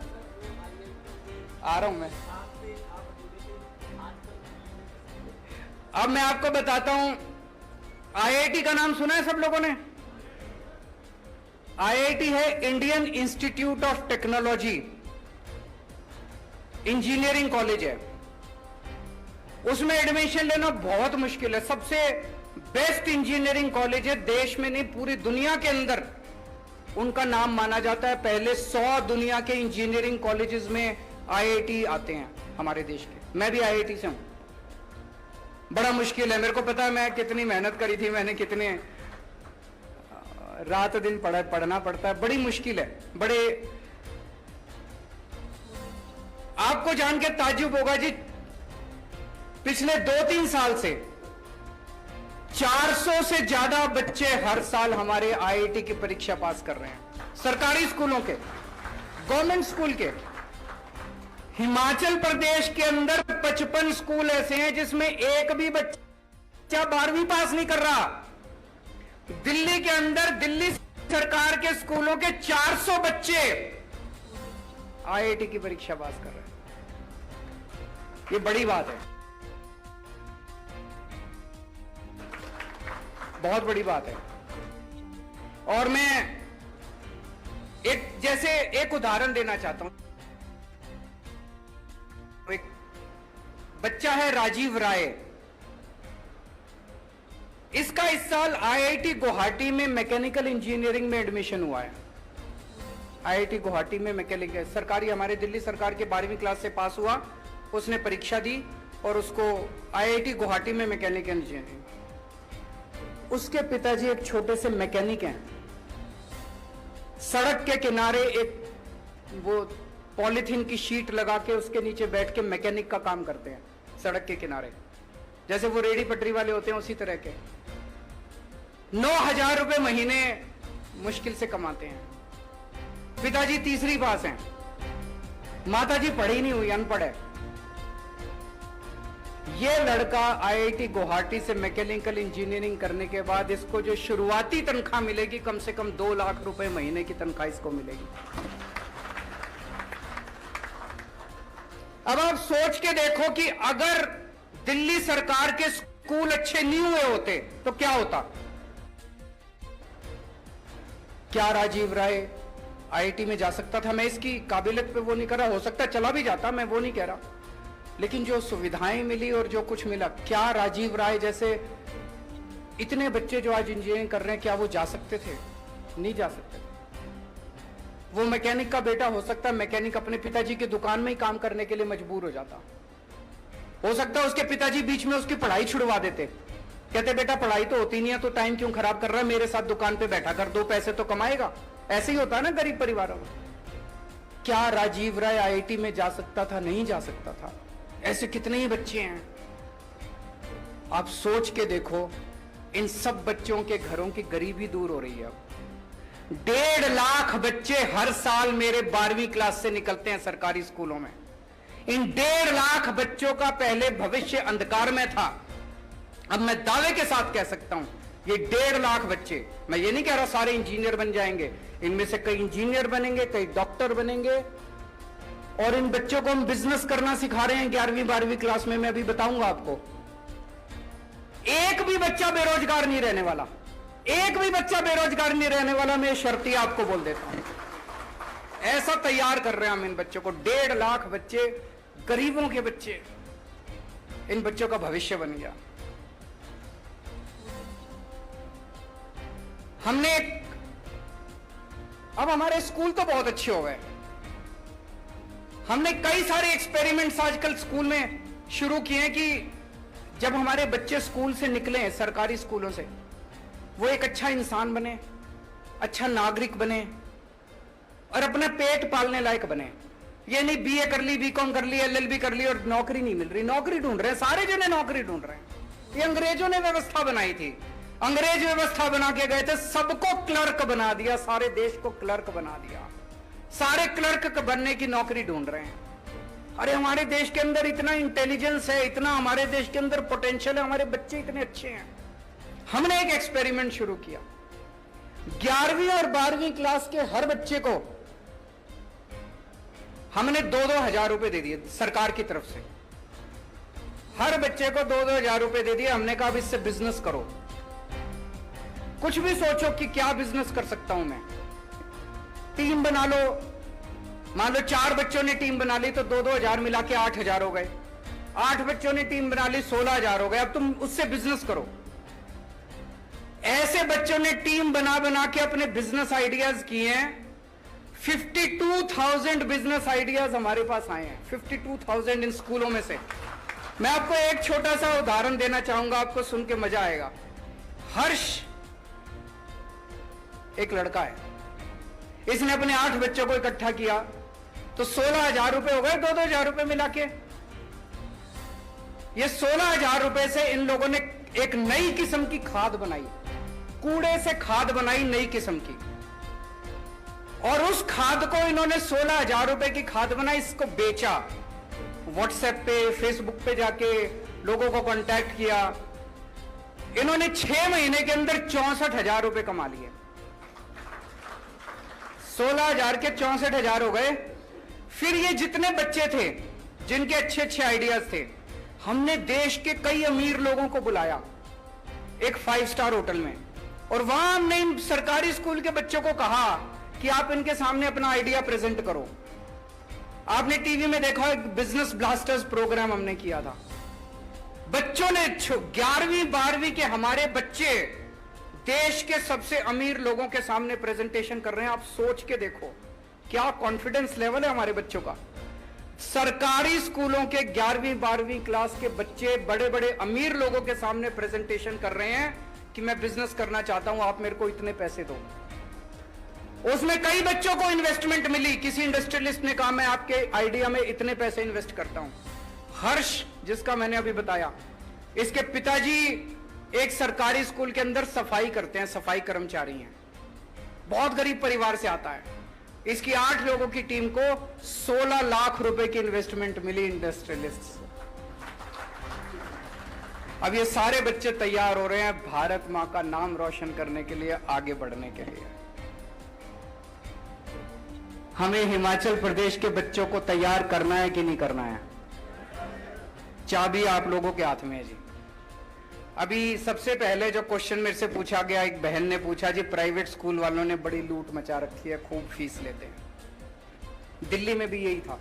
आ रहा हूं मैं। अब मैं आपको बताता हूं, आईआईटी का नाम सुना है सब लोगों ने? आईआईटी है Indian institute of technology, engineering college है। उसमें एडमिशन लेना बहुत मुश्किल है, सबसे बेस्ट इंजीनियरिंग कॉलेज है, देश में नहीं पूरी दुनिया के अंदर उनका नाम माना जाता है। पहले 100 दुनिया के इंजीनियरिंग कॉलेजेस में आईआईटी आते हैं हमारे देश के। मैं भी आईआईटी से हूं। बड़ा मुश्किल है, मेरे को पता है मैं कितनी मेहनत करी थी, मैंने कितने रात दिन पढ़ना पड़ता है, बड़ी मुश्किल है। बड़े, आपको जान के ताज्जुब होगा जी, पिछले 2-3 साल से 400 से ज्यादा बच्चे हर साल हमारे आईआईटी की परीक्षा पास कर रहे हैं, सरकारी स्कूलों के, गवर्नमेंट स्कूल के। हिमाचल प्रदेश के अंदर 55 स्कूल ऐसे हैं जिसमें एक भी बच्चा 12वीं पास नहीं कर रहा। दिल्ली के अंदर दिल्ली सरकार के स्कूलों के 400 बच्चे आईआईटी की परीक्षा पास कर रहे हैं। ये बड़ी बात है, बहुत बड़ी बात है। और मैं एक उदाहरण देना चाहता हूं। एक बच्चा है राजीव राय, इसका इस साल आईआईटी गुवाहाटी में मैकेनिकल इंजीनियरिंग में एडमिशन हुआ है। आईआईटी गुवाहाटी में मैकेनिकल, सरकारी, हमारे दिल्ली सरकार के 12वीं क्लास से पास हुआ, उसने परीक्षा दी और उसको आईआईटी गुवाहाटी में मैकेनिकल इंजीनियरिंग। उसके पिताजी एक छोटे से मैकेनिक हैं। सड़क के किनारे एक वो पॉलीथीन की शीट लगा के उसके नीचे बैठ के मैकेनिक का काम करते हैं, सड़क के किनारे, जैसे वो रेडी पटरी वाले होते हैं उसी तरह के। 9,000 रुपए महीने मुश्किल से कमाते हैं। पिताजी तीसरी पास हैं, माताजी पढ़ी नहीं हुई, अनपढ़ है। ये लड़का आईआईटी गुवाहाटी से मैकेनिकल इंजीनियरिंग करने के बाद इसको जो शुरुआती तनख्वाह मिलेगी, कम से कम 2 लाख रुपए महीने की तनख्वाह इसको मिलेगी। अब आप सोच के देखो कि अगर दिल्ली सरकार के स्कूल अच्छे नहीं हुए होते तो क्या होता? क्या राजीव राय आईआईटी में जा सकता था? मैं इसकी काबिलियत पे वो नहीं कर रहा, हो सकता चला भी जाता, मैं वो नहीं कह रहा, लेकिन जो सुविधाएं मिली और जो कुछ मिला, क्या राजीव राय जैसे इतने बच्चे जो आज इंजीनियरिंग कर रहे हैं, क्या वो जा सकते थे? नहीं जा सकते। वो मैकेनिक का बेटा हो सकता है मैकेनिक अपने पिताजी की दुकान में ही काम करने के लिए मजबूर हो जाता, हो सकता है उसके पिताजी बीच में उसकी पढ़ाई छुड़वा देते, कहते बेटा पढ़ाई तो होती नहीं है तो टाइम क्यों खराब कर रहा है, मेरे साथ दुकान पे बैठा कर, 2 पैसे तो कमाएगा। ऐसे ही होता है ना गरीब परिवारों में। क्या राजीव राय आईआईटी में जा सकता था? नहीं जा सकता था। ऐसे कितने ही बच्चे हैं, आप सोच के देखो। इन सब बच्चों के घरों की गरीबी दूर हो रही है। अब 1.5 लाख बच्चे हर साल मेरे 12वीं क्लास से निकलते हैं सरकारी स्कूलों में। इन 1.5 लाख बच्चों का पहले भविष्य अंधकार में था। अब मैं दावे के साथ कह सकता हूं, ये 1.5 लाख बच्चे, मैं ये नहीं कह रहा सारे इंजीनियर बन जाएंगे, इनमें से कई इंजीनियर बनेंगे, कई डॉक्टर बनेंगे। और इन बच्चों को हम बिजनेस करना सिखा रहे हैं 11वीं 12वीं क्लास में। मैं अभी बताऊंगा आपको। एक भी बच्चा बेरोजगार नहीं रहने वाला, एक भी बच्चा बेरोजगार नहीं रहने वाला। मैं शर्ती आपको बोल देता हूं, ऐसा तैयार कर रहे हैं हम इन बच्चों को। 1.5 लाख बच्चे, गरीबों के बच्चे, इन बच्चों का भविष्य बन गया। हमने अब हमारे स्कूल तो बहुत अच्छे हो गए। हमने कई सारे एक्सपेरिमेंट्स आजकल स्कूल में शुरू किए हैं कि जब हमारे बच्चे स्कूल से निकले, सरकारी स्कूलों से, वो एक अच्छा इंसान बने, अच्छा नागरिक बने और अपना पेट पालने लायक बने। ये नहीं बीए कर ली, बीकॉम कर ली, एलएलबी कर ली और नौकरी नहीं मिल रही। नौकरी ढूंढ रहे हैं, सारे जने नौकरी ढूंढ रहे हैं। ये अंग्रेजों ने व्यवस्था बनाई थी। अंग्रेज व्यवस्था बना के गए थे, सबको क्लर्क बना दिया, सारे देश को क्लर्क बना दिया। सारे क्लर्क बनने की नौकरी ढूंढ रहे हैं। अरे हमारे देश के अंदर इतना इंटेलिजेंस है, इतना हमारे देश के अंदर पोटेंशियल है, हमारे बच्चे इतने अच्छे हैं। हमने एक एक्सपेरिमेंट शुरू किया। 11वीं और 12वीं क्लास के हर बच्चे को हमने 2-2 हजार रुपए दे दिए सरकार की तरफ से। हर बच्चे को 2-2 हजार रुपए दे दिए। हमने कहा अब इससे बिजनेस करो, कुछ भी सोचो कि क्या बिजनेस कर सकता हूं मैं। टीम बना लो, मान लो 4 बच्चों ने टीम बना ली तो 2-2 हजार मिला के 8 हजार हो गए। 8 बच्चों ने टीम बना ली, 16 हजार हो गए। अब तुम उससे बिजनेस करो। ऐसे बच्चों ने टीम बना बना के अपने बिजनेस आइडियाज किए हैं। 52,000 बिजनेस आइडियाज हमारे पास आए हैं, 52,000 इन स्कूलों में से। मैं आपको एक छोटा सा उदाहरण देना चाहूंगा, आपको सुन के मजा आएगा। हर्ष एक लड़का है, इसने अपने 8 बच्चों को इकट्ठा किया तो 16 हजार रुपए हो गए, 2-2 हजार रुपए मिला के। ये 16 हजार रुपए से इन लोगों ने एक नई किस्म की खाद बनाई, कूड़े से खाद बनाई नई किस्म की। और उस खाद को इन्होंने 16 हजार रुपए की खाद बनाई, इसको बेचा। व्हाट्सएप पे, फेसबुक पे जाके लोगों को कांटेक्ट किया। इन्होंने 6 महीने के अंदर 64 हजार रुपए कमा लिए। 16 हजार के 64 हजार हो गए। फिर ये जितने बच्चे थे जिनके अच्छे अच्छे आइडियाज थे, हमने देश के कई अमीर लोगों को बुलाया एक 5 स्टार होटल में, और वहां हमने इन सरकारी स्कूल के बच्चों को कहा कि आप इनके सामने अपना आइडिया प्रेजेंट करो। आपने टीवी में देखा, एक बिजनेस ब्लास्टर्स प्रोग्राम हमने किया था। बच्चों ने 11वीं 12वीं के हमारे बच्चे देश के सबसे अमीर लोगों के सामने प्रेजेंटेशन कर रहे हैं। आप सोच के देखो क्या कॉन्फिडेंस लेवल है हमारे बच्चों का। सरकारी स्कूलों के 11वीं 12वीं क्लास के बच्चे बड़े बड़े अमीर लोगों के सामने प्रेजेंटेशन कर रहे हैं कि मैं बिजनेस करना चाहता हूं, आप मेरे को इतने पैसे दो। उसमें कई बच्चों को इन्वेस्टमेंट मिली। किसी इंडस्ट्रियलिस्ट ने कहा मैं आपके आइडिया में इतने पैसे इन्वेस्ट करता हूं। हर्ष जिसका मैंने अभी बताया, इसके पिताजी एक सरकारी स्कूल के अंदर सफाई करते हैं, सफाई कर्मचारी हैं, बहुत गरीब परिवार से आता है। इसकी 8 लोगों की टीम को 16 लाख रुपए की इन्वेस्टमेंट मिली इंडस्ट्रियलिस्ट से। अब ये सारे बच्चे तैयार हो रहे हैं भारत मां का नाम रोशन करने के लिए, आगे बढ़ने के लिए। हमें हिमाचल प्रदेश के बच्चों को तैयार करना है कि नहीं करना है? चाबी आप लोगों के हाथ में है जी। अभी सबसे पहले जो क्वेश्चन मेरे से पूछा गया, एक बहन ने पूछा जी प्राइवेट स्कूल वालों ने बड़ी लूट मचा रखी है, खूब फीस लेते हैं। दिल्ली में भी यही था।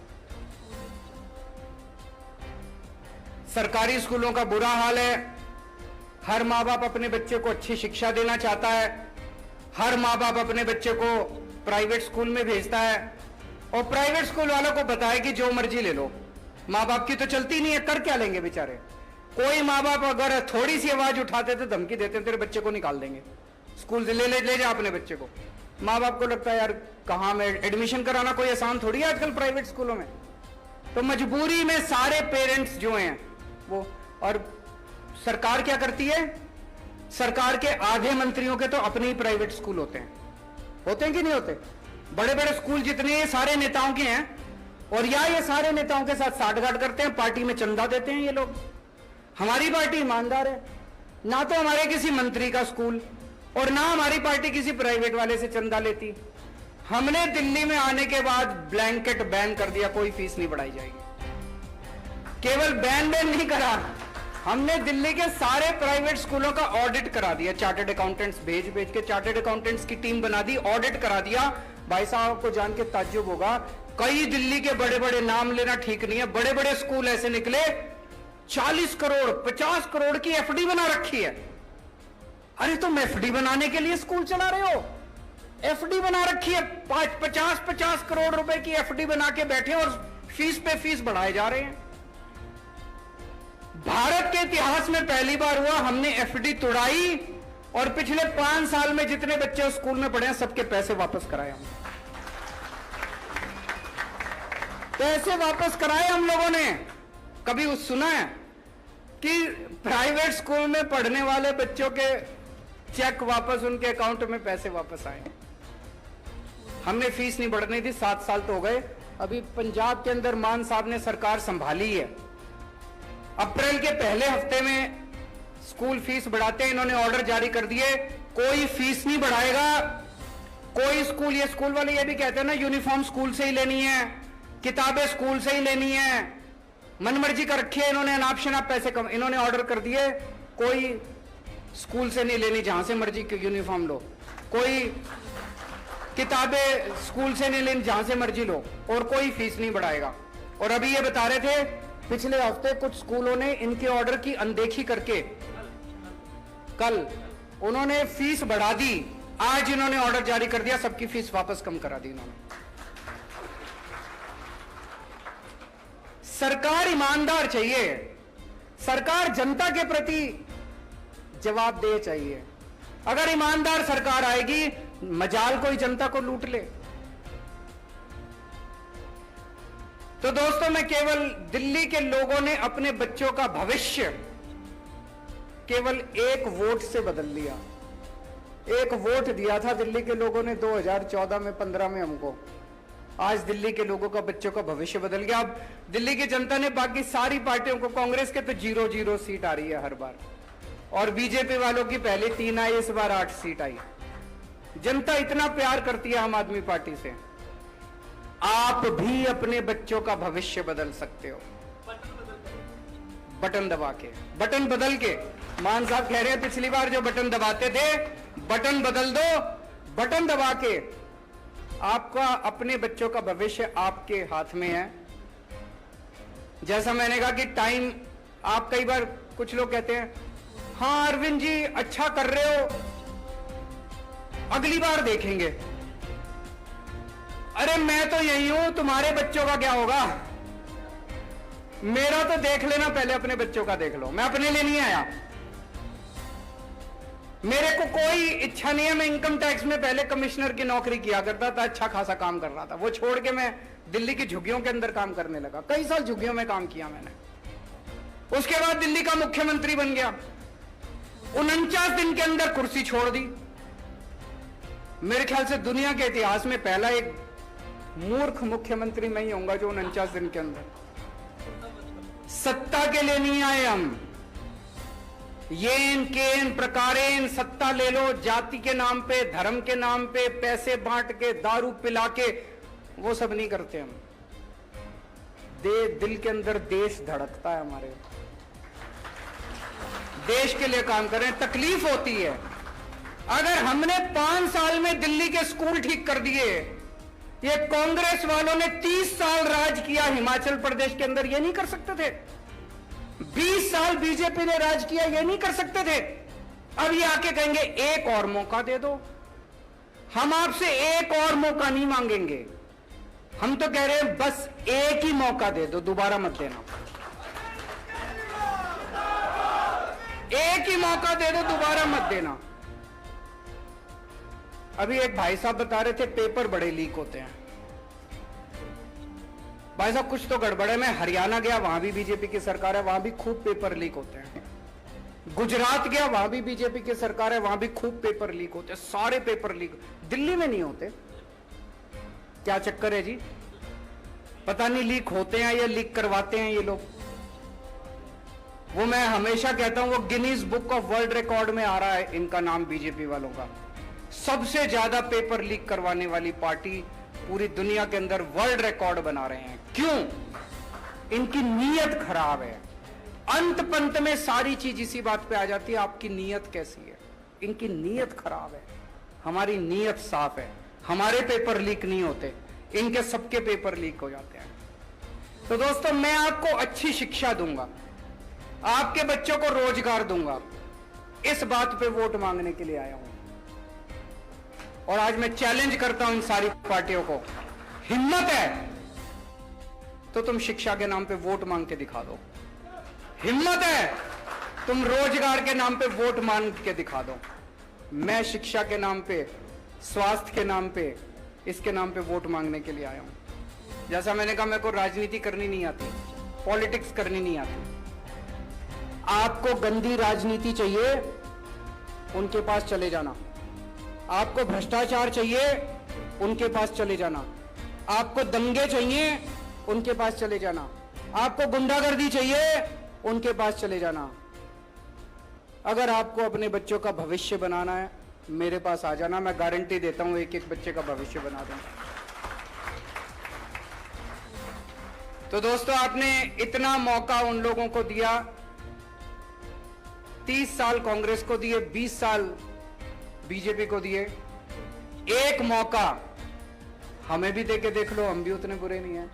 सरकारी स्कूलों का बुरा हाल है। हर माँ बाप अपने बच्चे को अच्छी शिक्षा देना चाहता है, हर माँ बाप अपने बच्चे को प्राइवेट स्कूल में भेजता है, और प्राइवेट स्कूल वालों को बताया कि जो मर्जी ले लो। माँ बाप की तो चलती नहीं है, कर क्या लेंगे बेचारे। कोई माँ बाप अगर थोड़ी सी आवाज उठाते थे धमकी देते तेरे बच्चे को निकाल देंगे स्कूल से, ले जा अपने बच्चे को। माँ बाप को लगता है यार कहाँ में एडमिशन कराना कोई आसान थोड़ी है आजकल प्राइवेट स्कूलों में। तो मजबूरी में सारे पेरेंट्स जो हैं वो, और सरकार क्या करती है, सरकार के आधे मंत्रियों के तो अपने ही प्राइवेट स्कूल होते हैं कि नहीं होते? बड़े बड़े स्कूल जितने सारे नेताओं के हैं, और या ये सारे नेताओं के साथ साठगांठ करते हैं, पार्टी में चंदा देते हैं ये लोग। हमारी पार्टी ईमानदार है, ना तो हमारे किसी मंत्री का स्कूल और ना हमारी पार्टी किसी प्राइवेट वाले से चंदा लेती। हमने दिल्ली में आने के बाद ब्लैंकेट बैन कर दिया, कोई फीस नहीं बढ़ाई जाएगी। केवल बैन नहीं करा, हमने दिल्ली के सारे प्राइवेट स्कूलों का ऑडिट करा दिया। चार्टर्ड अकाउंटेंट्स भेज के चार्टर्ड अकाउंटेंट्स की टीम बना दी, ऑडिट करा दिया। भाई साहब को जान के ताज्जुब होगा, कई दिल्ली के बड़े बड़े, नाम लेना ठीक नहीं है, बड़े बड़े स्कूल ऐसे निकले 40 करोड़ 50 करोड़ की एफडी बना रखी है। अरे तुम एफडी बनाने के लिए स्कूल चला रहे हो? एफडी बना रखी है, 50 करोड़ रुपए की एफडी बना के बैठे और फीस पे फीस बढ़ाए जा रहे हैं। भारत के इतिहास में पहली बार हुआ, हमने एफडी तोड़ाई और पिछले 5 साल में जितने बच्चे स्कूल में पढ़े हैं सबके पैसे वापस कराए हमने। पैसे वापस कराए हम लोगों ने। कभी सुना है कि प्राइवेट स्कूल में पढ़ने वाले बच्चों के चेक वापस उनके अकाउंट में पैसे वापस आए? हमने फीस नहीं बढ़ने दी, 7 साल तो हो गए। अभी पंजाब के अंदर मान साहब ने सरकार संभाली है, अप्रैल के पहले हफ्ते में स्कूल फीस बढ़ाते हैं, इन्होंने ऑर्डर जारी कर दिए, कोई फीस नहीं बढ़ाएगा कोई स्कूल। ये स्कूल वाले ये भी कहते हैं ना, यूनिफॉर्म स्कूल से ही लेनी है, किताबें स्कूल से ही लेनी है, मनमर्जी कर रखी है इन्होंने, अनाप शनाप पैसे कम। इन्होंने ऑर्डर कर दिए कोई स्कूल से नहीं लेनी, जहां से मर्जी यूनिफॉर्म लो, कोई किताबें स्कूल से नहीं लेनी, जहां से मर्जी लो, और कोई फीस नहीं बढ़ाएगा। और अभी ये बता रहे थे पिछले हफ्ते कुछ स्कूलों ने इनके ऑर्डर की अनदेखी करके कल उन्होंने फीस बढ़ा दी, आज इन्होंने ऑर्डर जारी कर दिया, सबकी फीस वापस कम करा दी इन्होंने। सरकार ईमानदार चाहिए, सरकार जनता के प्रति जवाबदेह चाहिए। अगर ईमानदार सरकार आएगी, मजाल कोई जनता को लूट ले। तो दोस्तों, मैं केवल दिल्ली के लोगों ने अपने बच्चों का भविष्य केवल एक वोट से बदल लिया। एक वोट दिया था दिल्ली के लोगों ने 2014 में 15 में हमको, आज दिल्ली के लोगों का बच्चों का भविष्य बदल गया। अब दिल्ली की जनता ने बाकी सारी पार्टियों को, कांग्रेस के तो 0-0 सीट आ रही है हर बार, और बीजेपी वालों की पहले 3 आई, इस बार 8 सीट आई। जनता इतना प्यार करती है आम आदमी पार्टी से। आप भी अपने बच्चों का भविष्य बदल सकते हो, बटन दबा के, बटन बदल के। मान साहब कह रहे हैं पिछली बार जो बटन दबाते थे, बटन बदल दो, बटन दबा के। आपका अपने बच्चों का भविष्य आपके हाथ में है। जैसा मैंने कहा कि टाइम, आप कई बार कुछ लोग कहते हैं हाँ अरविंद जी अच्छा कर रहे हो, अगली बार देखेंगे। अरे मैं तो यही हूं, तुम्हारे बच्चों का क्या होगा? मेरा तो देख लेना, पहले अपने बच्चों का देख लो। मैं अपने लिए नहीं आया, मेरे को कोई इच्छा नहीं है। मैं इनकम टैक्स में पहले कमिश्नर की नौकरी किया करता था, अच्छा खासा काम कर रहा था, वो छोड़ के मैं दिल्ली की झुग्गियों के अंदर काम करने लगा। कई साल झुग्गियों में काम किया मैंने, उसके बाद दिल्ली का मुख्यमंत्री बन गया। 49 दिन के अंदर कुर्सी छोड़ दी। मेरे ख्याल से दुनिया के इतिहास में पहला एक मूर्ख मुख्यमंत्री मैं ही होऊंगा जो 49 दिन के अंदर। सत्ता के लिए नहीं आए हम, येन केन प्रकारेन सत्ता ले लो, जाति के नाम पे, धर्म के नाम पे, पैसे बांट के, दारू पिला के, वो सब नहीं करते हम। दिल के अंदर देश धड़कता है हमारे, देश के लिए काम करें। तकलीफ होती है। अगर हमने 5 साल में दिल्ली के स्कूल ठीक कर दिए, ये कांग्रेस वालों ने 30 साल राज किया हिमाचल प्रदेश के अंदर, ये नहीं कर सकते थे। 20 साल बीजेपी ने राज किया, ये नहीं कर सकते थे। अब ये आके कहेंगे एक और मौका दे दो। हम आपसे एक और मौका नहीं मांगेंगे, हम तो कह रहे हैं बस एक ही मौका दे दो, दोबारा मत देना। एक ही मौका दे दो, दोबारा मत देना। अभी एक भाई साहब बता रहे थे पेपर बड़े लीक होते हैं। भाई साहब कुछ तो गड़बड़ है। मैं हरियाणा गया, वहां भी बीजेपी की सरकार है, वहां भी खूब पेपर लीक होते हैं। गुजरात गया, वहां भी बीजेपी की सरकार है, वहां भी खूब पेपर लीक होते हैं। सारे पेपर लीक, दिल्ली में नहीं होते। क्या चक्कर है जी? पता नहीं लीक होते हैं या लीक करवाते हैं ये लोग। वो मैं हमेशा कहता हूं, वो Guinness book of world record में आ रहा है इनका नाम, बीजेपी वालों का। सबसे ज्यादा पेपर लीक करवाने वाली पार्टी पूरी दुनिया के अंदर वर्ल्ड रिकॉर्ड बना रहे हैं। क्यों? इनकी नीयत खराब है। अंत पंत में सारी चीज इसी बात पे आ जाती है, आपकी नीयत कैसी है। इनकी नीयत खराब है, हमारी नीयत साफ है। हमारे पेपर लीक नहीं होते, इनके सबके पेपर लीक हो जाते हैं। तो दोस्तों, मैं आपको अच्छी शिक्षा दूंगा, आपके बच्चों को रोजगार दूंगा, इस बात पे वोट मांगने के लिए आया हूं। और आज मैं चैलेंज करता हूं इन सारी पार्टियों को, हिम्मत है तो तुम शिक्षा के नाम पे वोट मांग के दिखा दो। हिम्मत है तुम रोजगार के नाम पे वोट मांग के दिखा दो। मैं शिक्षा के नाम पे, स्वास्थ्य के नाम पे, इसके नाम पे वोट मांगने के लिए आया हूं। जैसा मैंने कहा, मेरे को राजनीति करनी नहीं आती, पॉलिटिक्स करनी नहीं आती। आपको गंदी राजनीति चाहिए, उनके पास चले जाना। आपको भ्रष्टाचार चाहिए, उनके पास चले जाना। आपको दंगे चाहिए, उनके पास चले जाना। आपको गुंडागर्दी चाहिए, उनके पास चले जाना। अगर आपको अपने बच्चों का भविष्य बनाना है, मेरे पास आ जाना। मैं गारंटी देता हूं, एक एक बच्चे का भविष्य बना दूंगा। तो दोस्तों, आपने इतना मौका उन लोगों को दिया, 30 साल कांग्रेस को दिए, 20 साल बीजेपी को दिए। एक मौका हमें भी देके देख लो, हम भी उतने बुरे नहीं हैं।